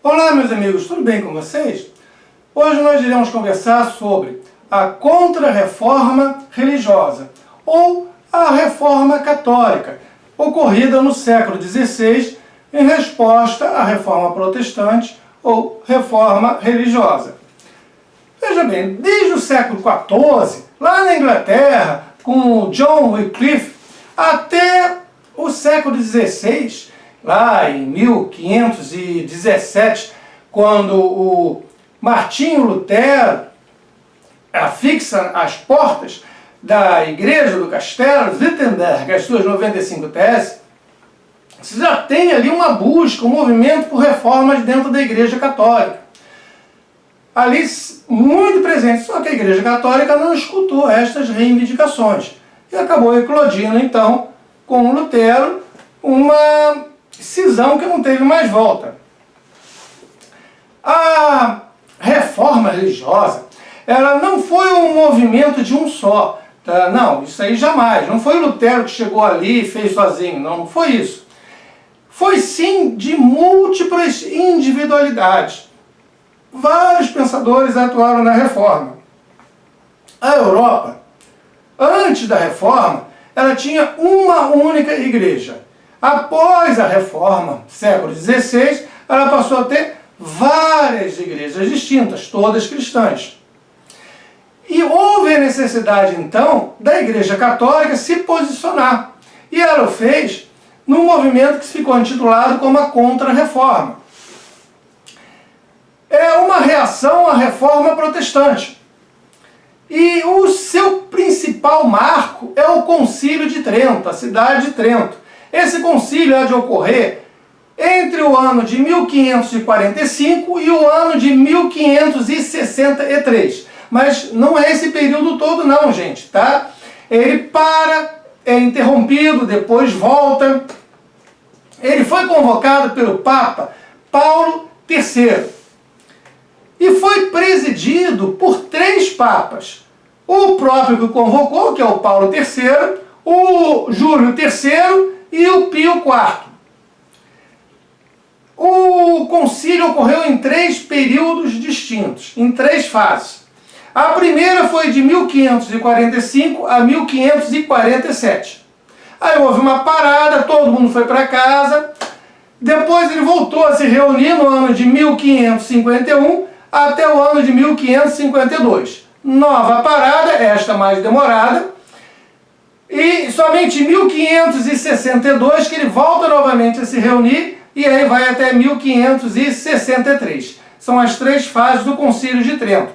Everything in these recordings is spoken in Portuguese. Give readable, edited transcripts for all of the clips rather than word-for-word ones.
Olá, meus amigos, tudo bem com vocês? Hoje nós iremos conversar sobre a Contra-Reforma Religiosa, ou a Reforma Católica, ocorrida no século XVI em resposta à Reforma Protestante ou Reforma Religiosa. Veja bem, desde o século XIV, lá na Inglaterra, com John Wycliffe, até o século XVI, lá em 1517, quando o Martinho Lutero afixa as portas da igreja do Castelo de Wittenberg, as suas 95 teses, você já tem ali uma busca, um movimento por reformas dentro da igreja católica. Ali muito presente, só que a igreja católica não escutou estas reivindicações. E acabou eclodindo, então, com Lutero, uma cisão que não teve mais volta. A reforma religiosa, ela não foi um movimento de um só. Tá? Não, isso aí jamais. Não foi Lutero que chegou ali e fez sozinho. Não foi isso. Foi sim de múltiplas individualidades. Vários pensadores atuaram na reforma. A Europa, antes da reforma, ela tinha uma única igreja. Após a reforma, século XVI, ela passou a ter várias igrejas distintas, todas cristãs. E houve a necessidade, então, da Igreja Católica se posicionar. E ela o fez num movimento que ficou intitulado como a Contra-Reforma. É uma reação à Reforma Protestante. E o seu principal marco é o Concílio de Trento, a cidade de Trento. Esse concílio há de ocorrer entre o ano de 1545 e o ano de 1563. Mas não é esse período todo não, gente, tá? Ele para, é interrompido, depois volta. Ele foi convocado pelo Papa Paulo III e foi presidido por 3 papas. O próprio que o convocou, que é o Paulo III, o Júlio III e o Pio IV. O concílio ocorreu em 3 períodos distintos, em 3 fases. A primeira foi de 1545 a 1547. Aí houve uma parada, todo mundo foi para casa. Depois ele voltou a se reunir no ano de 1551 até o ano de 1552. Nova parada, esta mais demorada. E somente em 1562 que ele volta novamente a se reunir e aí vai até 1563. São as 3 fases do Concílio de Trento.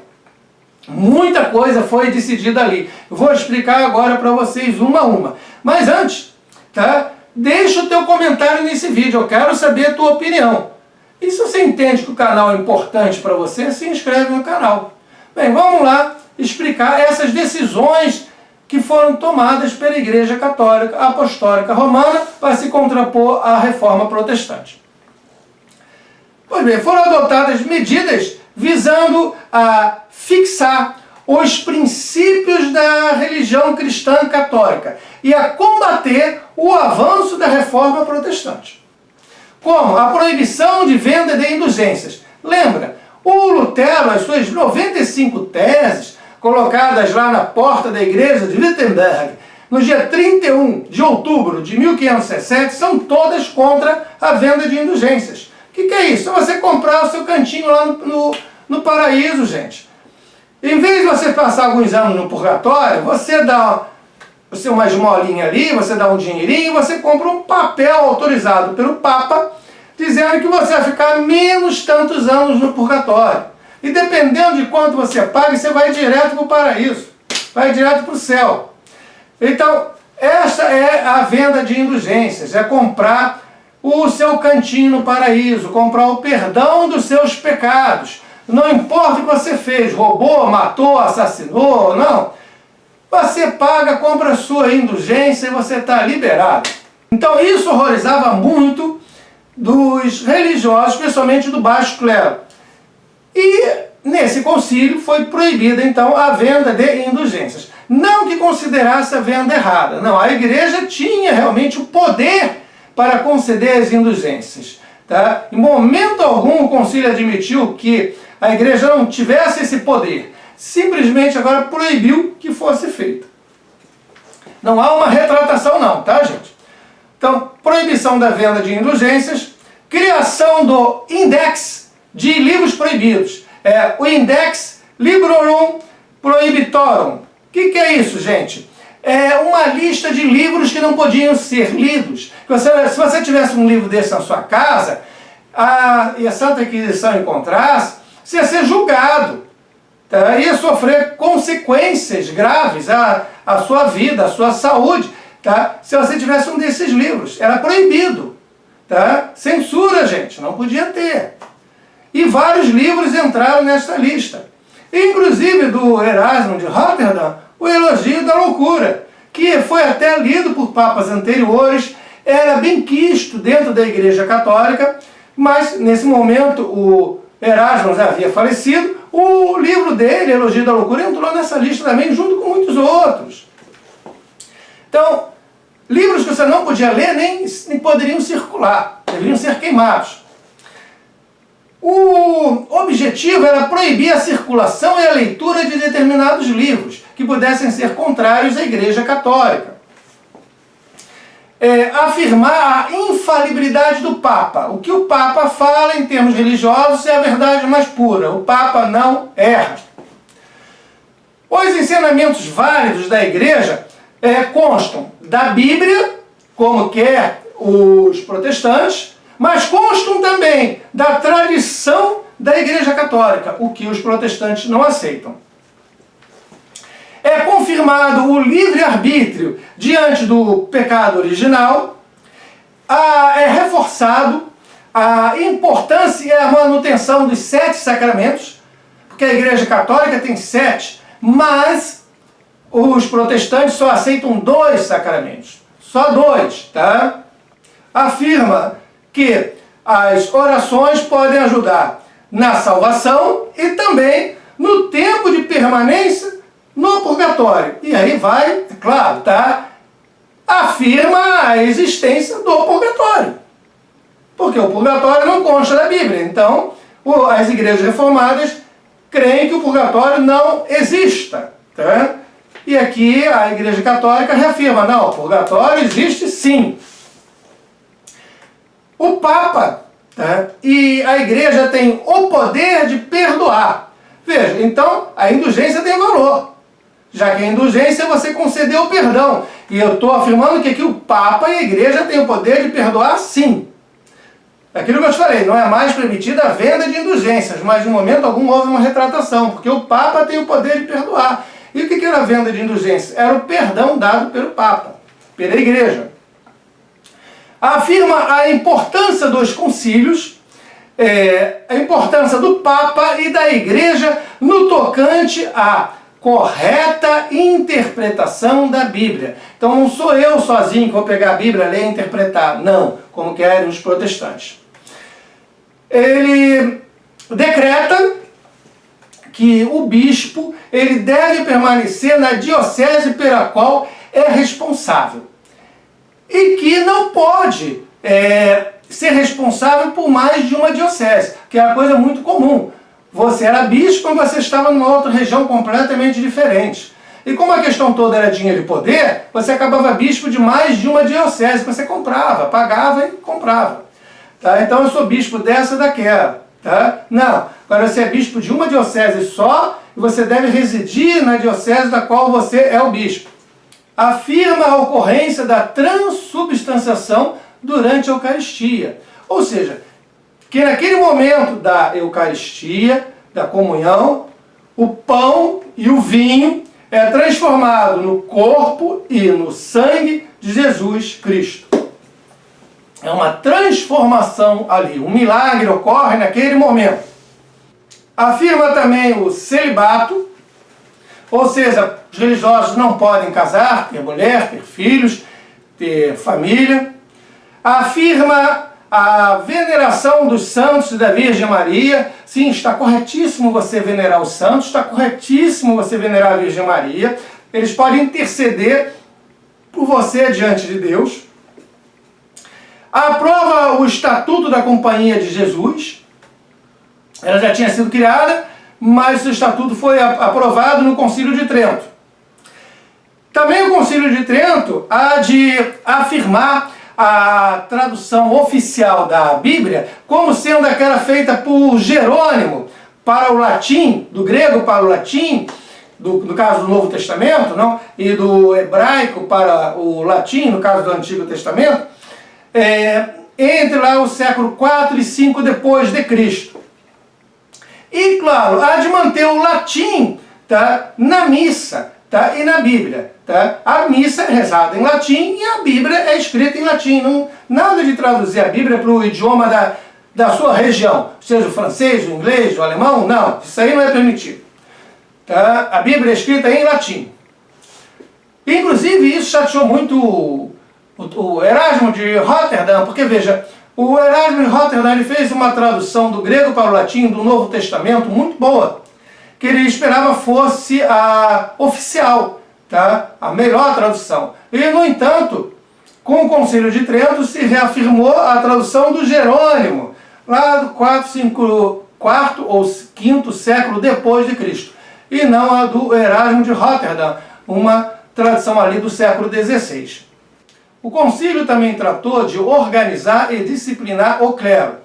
Muita coisa foi decidida ali. Eu vou explicar agora para vocês uma a uma. Mas antes, tá? Deixa o teu comentário nesse vídeo. Eu quero saber a tua opinião. E se você entende que o canal é importante para você, se inscreve no canal. Bem, vamos lá explicar essas decisões que foram tomadas pela Igreja Católica Apostólica Romana para se contrapor à Reforma Protestante. Pois bem, foram adotadas medidas visando a fixar os princípios da religião cristã católica e a combater o avanço da Reforma Protestante. Como a proibição de venda de indulgências. Lembra, o Lutero, as suas 95 teses, colocadas lá na porta da igreja de Wittenberg, no dia 31 de outubro de 1507, são todas contra a venda de indulgências. O que é isso? É você comprar o seu cantinho lá no paraíso, gente. Em vez de você passar alguns anos no purgatório, você dá uma esmolinha ali, você dá um dinheirinho, você compra um papel autorizado pelo Papa, dizendo que você vai ficar menos tantos anos no purgatório. E dependendo de quanto você paga, você vai direto para o paraíso, vai direto para o céu. Então, essa é a venda de indulgências, é comprar o seu cantinho no paraíso, comprar o perdão dos seus pecados. Não importa o que você fez, roubou, matou, assassinou, não. Você paga, compra a sua indulgência e você está liberado. Então isso horrorizava muito dos religiosos, especialmente do baixo clero. E nesse concílio foi proibida então a venda de indulgências. Não que considerasse a venda errada, não. A igreja tinha realmente o poder para conceder as indulgências. Tá? Em momento algum o concílio admitiu que a igreja não tivesse esse poder. Simplesmente agora proibiu que fosse feito. Não há uma retratação não, tá, gente? Então, proibição da venda de indulgências, criação do Index de livros proibidos. O Index Librorum Prohibitorum. O que é isso, gente? É uma lista de livros que não podiam ser lidos. Se você tivesse um livro desse na sua casa, e a Santa Inquisição encontrasse, você ia ser julgado. Tá? Ia sofrer consequências graves à sua vida, à sua saúde, tá? Se você tivesse um desses livros. Era proibido. Tá? Censura, gente, não podia ter. E vários livros entraram nesta lista. Inclusive do Erasmo de Rotterdam, o Elogio da Loucura, que foi até lido por papas anteriores, era bem quisto dentro da Igreja Católica, mas nesse momento o Erasmo já havia falecido, o livro dele, Elogio da Loucura, entrou nessa lista também, junto com muitos outros. Então, livros que você não podia ler nem poderiam circular, deveriam ser queimados. O objetivo era proibir a circulação e a leitura de determinados livros que pudessem ser contrários à Igreja Católica. Afirmar a infalibilidade do Papa. O que o Papa fala em termos religiosos é a verdade mais pura. O Papa não erra. Os ensinamentos válidos da Igreja constam da Bíblia, como quer os protestantes, mas constam também da tradição da Igreja Católica, o que os protestantes não aceitam. É confirmado o livre-arbítrio diante do pecado original, é reforçado a importância e a manutenção dos 7 sacramentos, porque a Igreja Católica tem 7, mas os protestantes só aceitam 2 sacramentos, só 2, tá? Afirma que as orações podem ajudar na salvação e também no tempo de permanência no purgatório. E aí vai, é claro, tá? Afirma a existência do purgatório. Porque o purgatório não consta da Bíblia. Então, as igrejas reformadas creem que o purgatório não exista. Tá? E aqui a Igreja Católica reafirma, não, o purgatório existe sim. O Papa, tá? E a Igreja tem o poder de perdoar. Veja, então a indulgência tem valor. Já que a indulgência é você conceder o perdão. E eu estou afirmando que aqui o Papa e a Igreja têm o poder de perdoar sim. Aquilo que eu te falei, não é mais permitida a venda de indulgências, mas de momento algum houve uma retratação, porque o Papa tem o poder de perdoar. E o que era a venda de indulgências? Era o perdão dado pelo Papa, pela Igreja. Afirma a importância dos concílios, a importância do Papa e da Igreja no tocante à correta interpretação da Bíblia. Então não sou eu sozinho que vou pegar a Bíblia, ler e interpretar. Não, como querem os protestantes. Ele decreta que o bispo ele deve permanecer na diocese pela qual é responsável. E que não pode ser responsável por mais de uma diocese, que é uma coisa muito comum. Você era bispo e você estava numa outra região completamente diferente. E como a questão toda era dinheiro e poder, você acabava bispo de mais de uma diocese, que você comprava, pagava e comprava. Tá? Então eu sou bispo dessa e daquela. Tá? Não, agora você é bispo de uma diocese só e você deve residir na diocese da qual você é o bispo. Afirma a ocorrência da transubstanciação durante a Eucaristia. Ou seja, que naquele momento da Eucaristia, da comunhão, o pão e o vinho é transformado no corpo e no sangue de Jesus Cristo. É uma transformação ali, um milagre ocorre naquele momento. Afirma também o celibato, ou seja, os religiosos não podem casar, ter mulher, ter filhos, ter família. Afirma a veneração dos santos e da Virgem Maria. Sim, está corretíssimo você venerar os santos, está corretíssimo você venerar a Virgem Maria. Eles podem interceder por você diante de Deus. aprova o Estatuto da Companhia de Jesus. Ela já tinha sido criada, mas o Estatuto foi aprovado no Concílio de Trento. Também o Concílio de Trento há de afirmar a tradução oficial da Bíblia como sendo aquela feita por Jerônimo para o latim, do grego para o latim, no caso do Novo Testamento, não? E do hebraico para o latim, no caso do Antigo Testamento, entre lá o século 4 e 5 depois de Cristo. E, claro, há de manter o latim, tá, na missa, tá, e na Bíblia. Tá? A missa é rezada em latim e a Bíblia é escrita em latim. Não, nada de traduzir a Bíblia para o idioma da sua região, seja o francês, o inglês, o alemão, não. Isso aí não é permitido. Tá? A Bíblia é escrita em latim. Inclusive, isso chateou muito o Erasmo de Roterdã, porque, veja, o Erasmo de Roterdã ele fez uma tradução do grego para o latim do Novo Testamento muito boa, que ele esperava fosse a oficial, tá? A melhor tradução. E, no entanto, com o Concílio de Trento se reafirmou a tradução do Jerônimo, lá do 4º ou 5º século depois de Cristo, e não a do Erasmo de Roterdã, uma tradução ali do século XVI. O concílio também tratou de organizar e disciplinar o clero.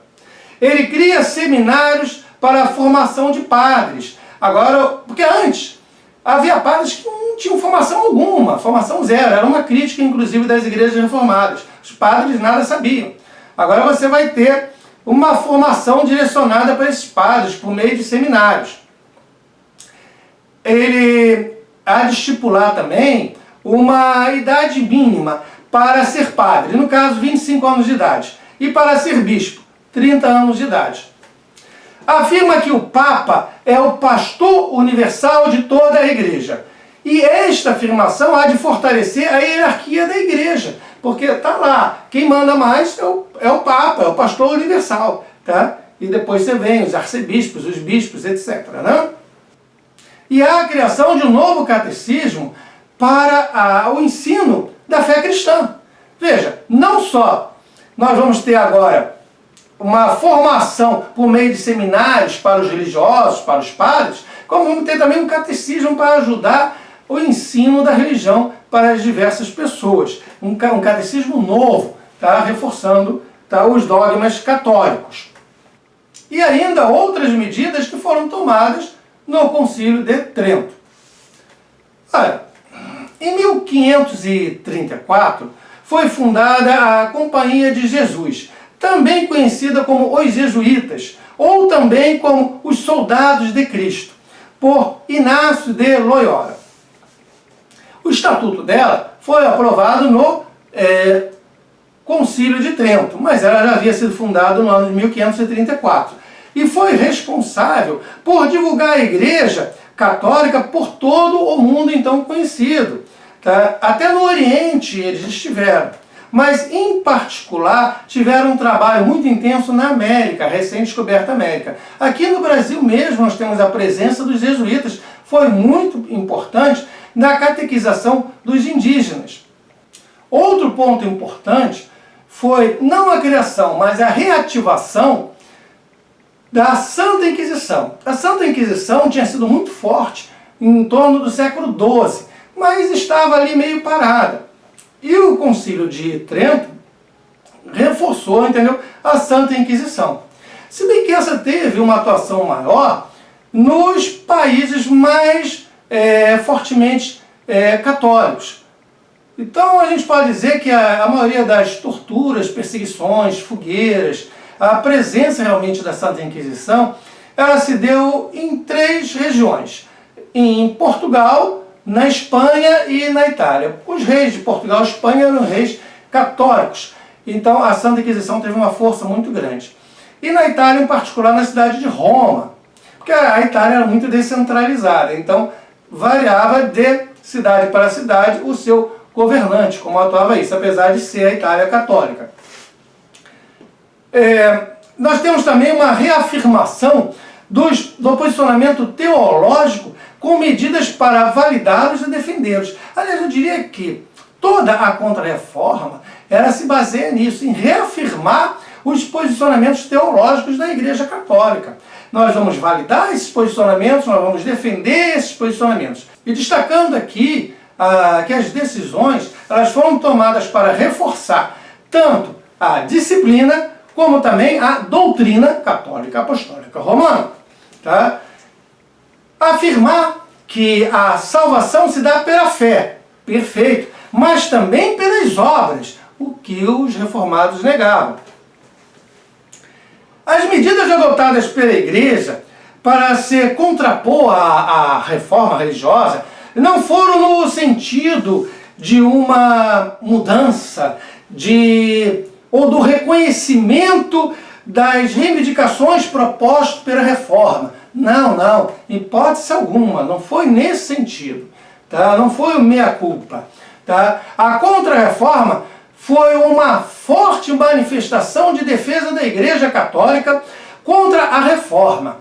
Ele cria seminários para a formação de padres. Agora, porque antes havia padres que não tinham formação alguma, formação zero, era uma crítica inclusive das igrejas reformadas. Os padres nada sabiam. Agora você vai ter uma formação direcionada para esses padres por meio de seminários. Ele há de estipular também uma idade mínima para ser padre, no caso 25 anos de idade, e para ser bispo, 30 anos de idade. Afirma que o Papa é o pastor universal de toda a igreja. E esta afirmação há de fortalecer a hierarquia da igreja, porque está lá, quem manda mais é o Papa, é o pastor universal, tá? E depois você vem os arcebispos, os bispos, etc. Né? E há a criação de um novo catecismo para o ensino da fé cristã. Veja, não só nós vamos ter agora uma formação por meio de seminários para os religiosos, para os padres, como vamos ter também um catecismo para ajudar o ensino da religião para as diversas pessoas. Um catecismo novo, tá? Reforçando, tá, os dogmas católicos. E ainda outras medidas que foram tomadas no Concílio de Trento. Olha, em 1534 foi fundada a Companhia de Jesus, também conhecida como os Jesuítas, ou também como os Soldados de Cristo, por Inácio de Loyola. O estatuto dela foi aprovado no Concílio de Trento, mas ela já havia sido fundada no ano de 1534 e foi responsável por divulgar a Igreja Católica por todo o mundo então conhecido. Tá? Até no Oriente eles estiveram, mas em particular tiveram um trabalho muito intenso na América, a recém-descoberta América. Aqui no Brasil mesmo nós temos a presença dos jesuítas, foi muito importante na catequização dos indígenas. Outro ponto importante foi não a criação, mas a reativação da Santa Inquisição. A Santa Inquisição tinha sido muito forte em torno do século XII, mas estava ali meio parada. E o Concílio de Trento reforçou, entendeu, a Santa Inquisição. Se bem que essa teve uma atuação maior nos países mais fortemente católicos. Então a gente pode dizer que a maioria das torturas, perseguições, fogueiras, a presença realmente da Santa Inquisição, ela se deu em 3 regiões. Em Portugal, na Espanha e na Itália. Os reis de Portugal e Espanha eram reis católicos. Então a Santa Inquisição teve uma força muito grande. E na Itália, em particular, na cidade de Roma. Porque a Itália era muito descentralizada. Então variava de cidade para cidade o seu governante, como atuava isso, apesar de ser a Itália católica. Nós temos também uma reafirmação do posicionamento teológico com medidas para validá-los e defendê-los. Aliás, eu diria que Toda a Contra-Reforma, ela se baseia nisso, em reafirmar os posicionamentos teológicos da Igreja Católica. Nós vamos validar esses posicionamentos, nós vamos defender esses posicionamentos. E destacando aqui que as decisões elas foram tomadas para reforçar tanto a disciplina como também a doutrina católica apostólica romana. Tá? Afirmar que a salvação se dá pela fé, perfeito, mas também pelas obras, o que os reformados negavam. As medidas adotadas pela Igreja para se contrapor à reforma religiosa não foram no sentido de uma mudança ou do reconhecimento das reivindicações propostas pela reforma. Não, em hipótese alguma, não foi nesse sentido. Tá? Não foi o meia-culpa. Tá? A Contra-Reforma foi uma forte manifestação de defesa da Igreja Católica contra a Reforma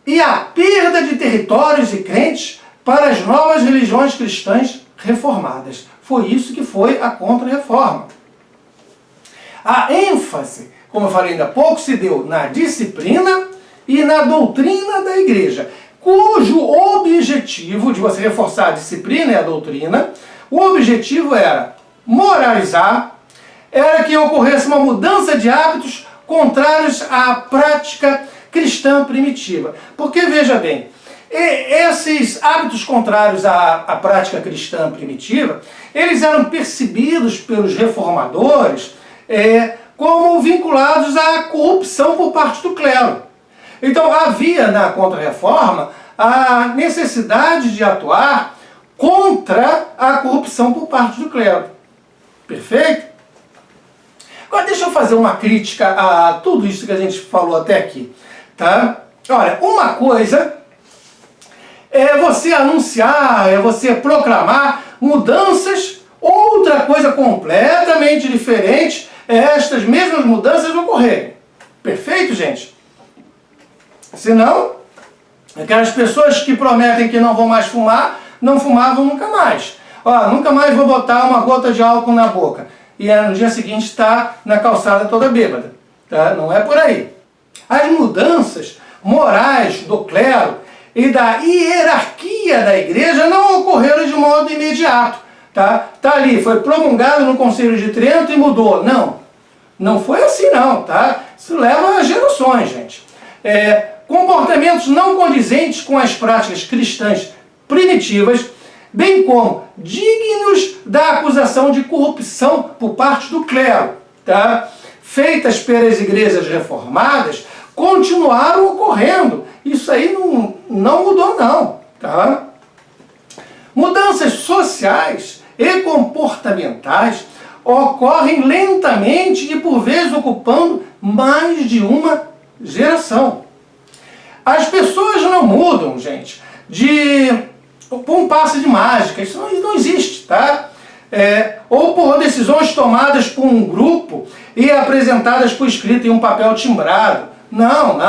e a perda de territórios e crentes para as novas religiões cristãs reformadas. Foi isso que foi a Contra-Reforma. A ênfase, como eu falei ainda há pouco, se deu na disciplina e na doutrina da Igreja, cujo objetivo de você reforçar a disciplina e a doutrina, o objetivo era moralizar, era que ocorresse uma mudança de hábitos contrários à prática cristã primitiva. Porque, veja bem, esses hábitos contrários à prática cristã primitiva, eles eram percebidos pelos reformadores como vinculados à corrupção por parte do clero. Então havia na Contra-Reforma a necessidade de atuar contra a corrupção por parte do clero. Perfeito? Agora deixa eu fazer uma crítica a tudo isso que a gente falou até aqui. Tá? Olha, uma coisa é você anunciar, é você proclamar mudanças, outra coisa completamente diferente é estas mesmas mudanças ocorrerem. Perfeito, gente? Senão, aquelas pessoas que prometem que não vão mais fumar, não fumavam nunca mais. Nunca mais vou botar uma gota de álcool na boca. E no dia seguinte está na calçada toda bêbada. Tá? Não é por aí. As mudanças morais do clero e da hierarquia da igreja não ocorreram de modo imediato. Tá ali, foi promulgado no Concílio de Trento e mudou. Não foi assim não. Tá? Isso leva a gerações, gente. Comportamentos não condizentes com as práticas cristãs primitivas, bem como dignos da acusação de corrupção por parte do clero, tá? Feitas pelas igrejas reformadas, continuaram ocorrendo. Isso aí não mudou não. Tá? Mudanças sociais e comportamentais ocorrem lentamente e por vezes ocupando mais de uma geração. As pessoas não mudam, gente, por um passe de mágica. Isso não existe, tá? Ou por decisões tomadas por um grupo e apresentadas por escrito em um papel timbrado. Não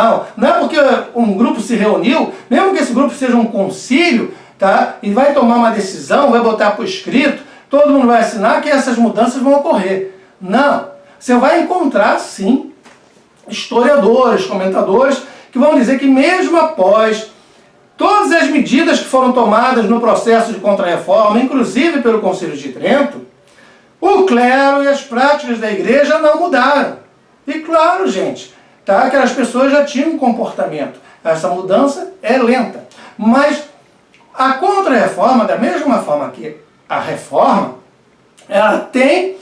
é porque um grupo se reuniu, mesmo que esse grupo seja um concílio, tá? E vai tomar uma decisão, vai botar por escrito, todo mundo vai assinar que essas mudanças vão ocorrer. Não. Você vai encontrar, sim, historiadores, comentadores, que vão dizer que mesmo após todas as medidas que foram tomadas no processo de Contra-Reforma, inclusive pelo Concílio de Trento, o clero e as práticas da igreja não mudaram. E claro, gente, tá, aquelas pessoas já tinham um comportamento. Essa mudança é lenta. Mas a Contra-Reforma, da mesma forma que a Reforma, ela tem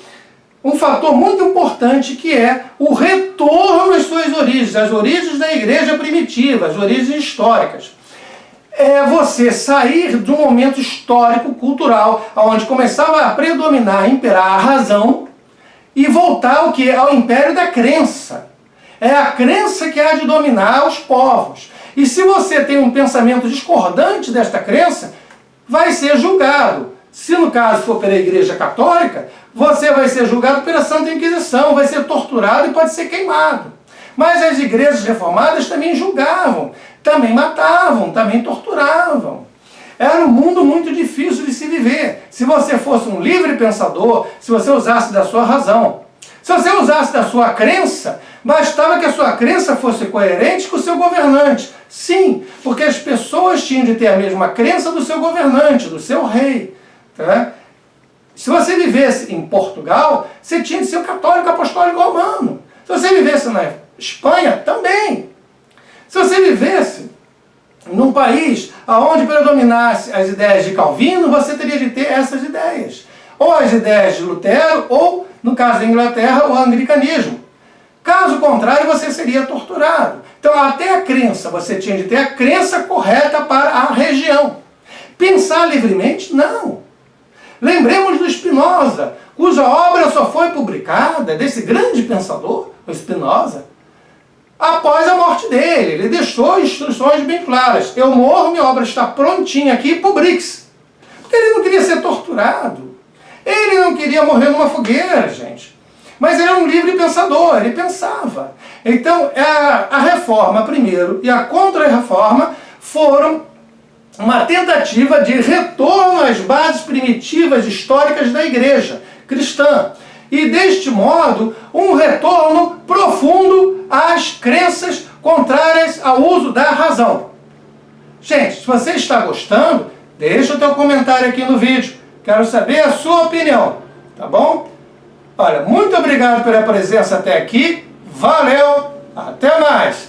um fator muito importante que é o retorno às suas origens, as origens da igreja primitiva, as origens históricas. É você sair de um momento histórico, cultural, onde começava a predominar, a imperar a razão, e voltar ao quê? Ao império da crença. É a crença que há de dominar os povos. E se você tem um pensamento discordante desta crença, vai ser julgado. Se no caso for pela Igreja Católica, você vai ser julgado pela Santa Inquisição, vai ser torturado e pode ser queimado. Mas as igrejas reformadas também julgavam, também matavam, também torturavam. Era um mundo muito difícil de se viver. Se você fosse um livre pensador, se você usasse da sua razão. Se você usasse da sua crença, bastava que a sua crença fosse coerente com o seu governante. Sim, porque as pessoas tinham de ter a mesma crença do seu governante, do seu rei. Tá? Se você vivesse em Portugal, você tinha de ser católico apostólico romano. Se você vivesse na Espanha, também. Se você vivesse num país onde predominasse as ideias de Calvino, você teria de ter essas ideias. Ou as ideias de Lutero, ou, no caso da Inglaterra, o anglicanismo. Caso contrário, você seria torturado. Então, até a crença, você tinha de ter a crença correta para a região. Pensar livremente, não. Lembremos do Spinoza, cuja obra só foi publicada, desse grande pensador, o Spinoza, após a morte dele. Ele deixou instruções bem claras. Eu morro, minha obra está prontinha aqui, publique-se. Porque ele não queria ser torturado. Ele não queria morrer numa fogueira, gente. Mas ele era um livre pensador, ele pensava. Então, a reforma primeiro e a contra-reforma foram uma tentativa de retorno às bases primitivas históricas da igreja cristã. E, deste modo, um retorno profundo às crenças contrárias ao uso da razão. Gente, se você está gostando, deixa o teu comentário aqui no vídeo. Quero saber a sua opinião, tá bom? Olha, muito obrigado pela presença até aqui. Valeu, até mais!